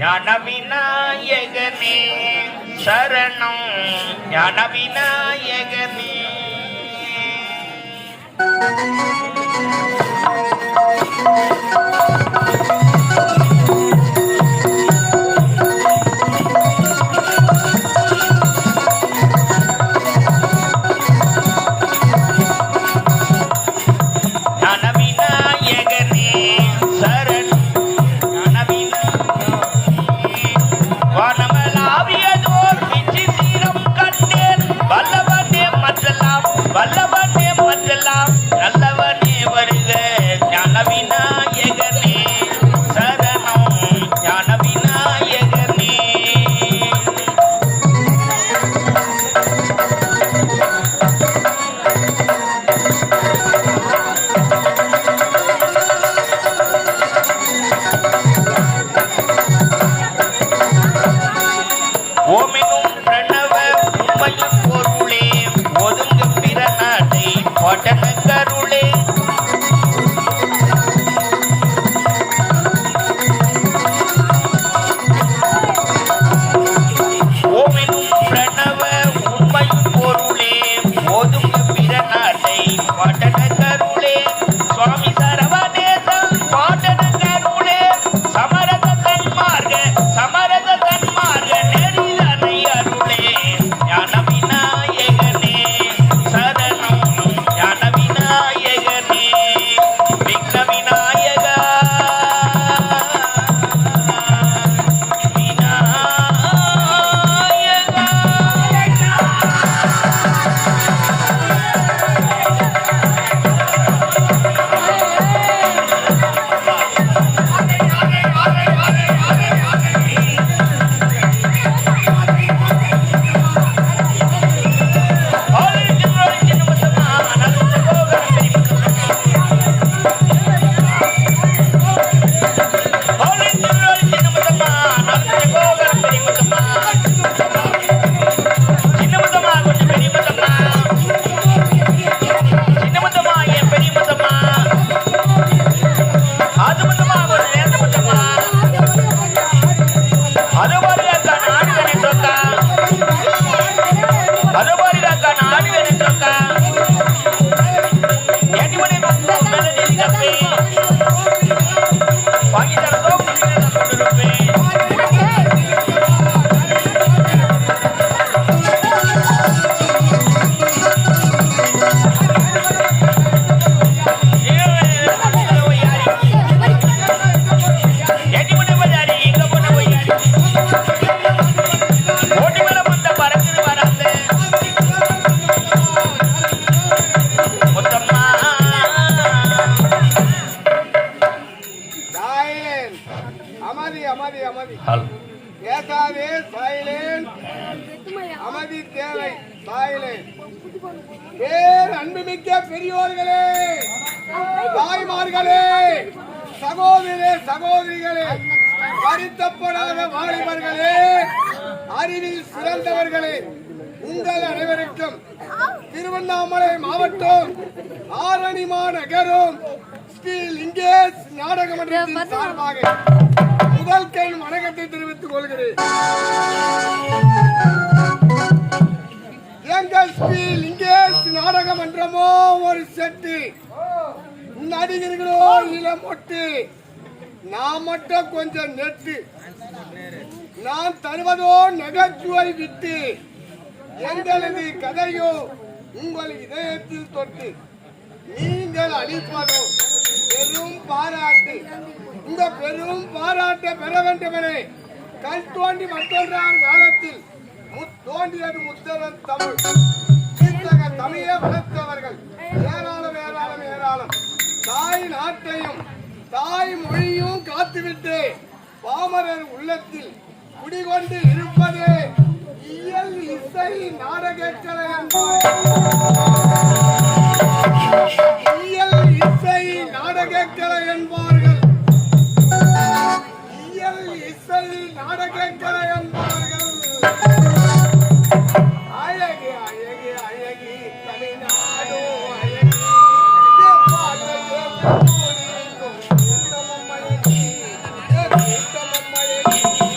ஞான விநாயகனே சரணம் ஞான விநாயகனே. அமைதி தேவை. அன்புமிக்க பெரியோர்களே, தாய்மார்களே, சகோதரே சகோதரிகளே, வருத்தப்படாத வாலிபர்களே, அறிவில் சிறந்தவர்களே, உங்கள் அனைவருக்கும் திருவண்ணாமலை மாவட்டம் ஆரணி மாநகரம் ஸ்ரீ லிங்கேஷ் நாடக மன்றத்தின் சார்பாக முதல் கண் வணக்கத்தை தெரிவித்துக் கொள்கிறேன். எங்கள் ஸ்ரீ லிங்கேஷ் நாடக மன்றமோ ஒரு செட்டு, நடிகர்களோ இளம் மொட்டு, நான் மட்டும் கொஞ்சம் நெட்டு, நான் தருவதோ நகைச்சுவை விட்டு, எங்களது கதையோ உங்கள் இதயத்தில் தொட்டு, நீங்கள் அளிப்பதோ பெரும் பாராட்டு. இந்த பெரும் பாராட்டை பெற வேண்டுமெனே கல் தோண்டி மற்றொன்றாம் காலத்தில் தோண்டியது முத்தரன் தமிழ். தமிழை வளர்த்தவர்கள் ஏராளம் ஏராளம் ஏராளம். தாய் நாட்டையும் தாய் மொழியும் காத்துவிட்டு பாமரர் உள்ளத்தில் குடிகொண்டு இருப்பது இயல் இசை நாடகக்கலை என்பார்கள். இயல் இசை நாடகக்கலை என்பார்கள். இயல் இசை நாடகக்கலை என்பார்கள். அழகு அழகு அழகி தமிழ்நாடோ அழகி, கூட்டமும் அழகி, கூட்டமும் அழகி.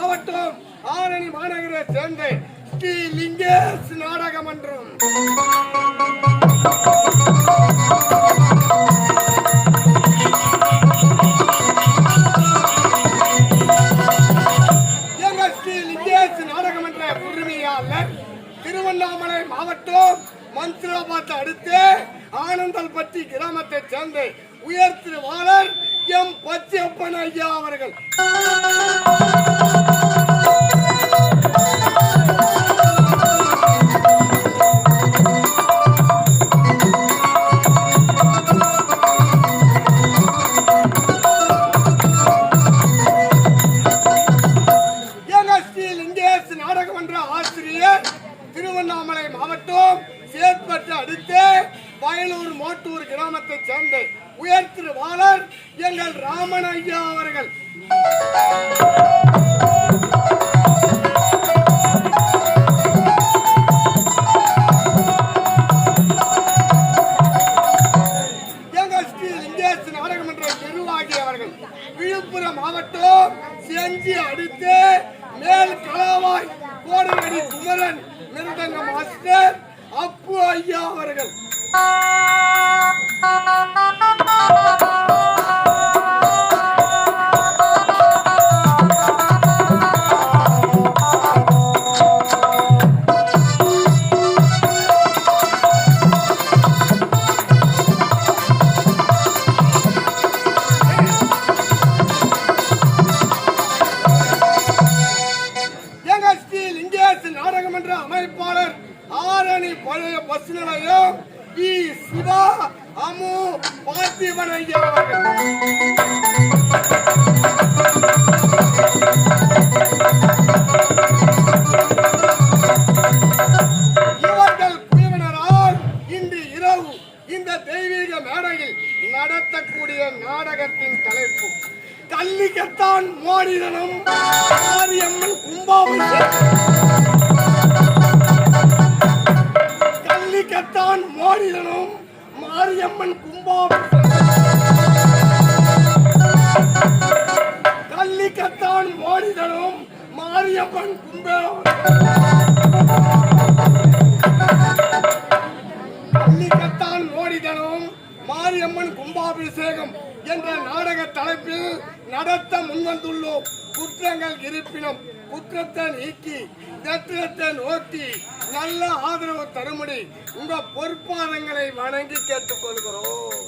மாவட்டம் ஆரணி மாநகரை சேர்ந்த ஸ்ரீ லிங்கேஷ் நாடக மன்றம். எங்கள் ஸ்ரீ லிங்கேஷ் நாடக மன்ற உரிமையாளர் திருவண்ணாமலை மாவட்டம் மந்திராபாத் அடுத்து ஆனந்தல்பட்டி கிராமத்தை சேர்ந்த உயர் திருவாளர் எம் பச்சையப்பன் ஐயா அவர்கள். எங்கள் ஸ்ரீ லிங்கேஷ் நாடகமன்ற ஆசிரியர் திருவண்ணாமலை மாவட்டம் சேத்பட்டு அடுத்து வயலூர் மோட்டூர் கிராமத்தை சேர்ந்த உயர் திருவாளர் எங்கள் ராமன் ஐயா அவர்கள். எங்கள் ஸ்ரீ லிங்கேஷ் நாடகமன்ற நிர்வாகி அவர்கள் விழுப்புரம் மாவட்டம் செஞ்சி அடுத்து மேல் கலாவாய் கோடங்கடி குமரன் மிருதங்க மாஸ்டர் அப்பு ஐயா அவர்கள். எங்கள் ஸ்ரீ லிங்கேஷ் நாடகமன்ற அமைப்பாளர் ஆரணி பழைய பஸ் நிலையம் வி சிவா அமு பார்த்திபன் ஐயா அவர்கள். இவர்கள் குழுவினரால் இன்று இரவு இந்த தெய்வீக மேடையில் நடத்தக்கூடிய நாடகத்தின் தலைப்பு கள்ளிக்கத்தான் மோடிதனும் மாரியம்மன் கும்பாபிஷேகம். கள்ளிக்கத்தான் மோடிதனும் மாரியம்மன் கும்பாபிஷேகம். கள்ளிக்கத்தான் மோடிதனும் மாரியம்மன் கள்ளிக்கத்தான் மோடிதனும் மாரியம்மன் கும்பாபிஷேகம் என்ற நாடக தலைப்பில் நடத்த முன்வந்துள்ளோம். குற்றங்கள் இருப்பினும் குற்றத்தை நீக்கி வெற்றியத்தை நோக்கி நல்ல ஆதரவு தரும்படி உங்க பொறுப்பாளங்களை வணங்கி கேட்டுக்கொள்கிறோம்.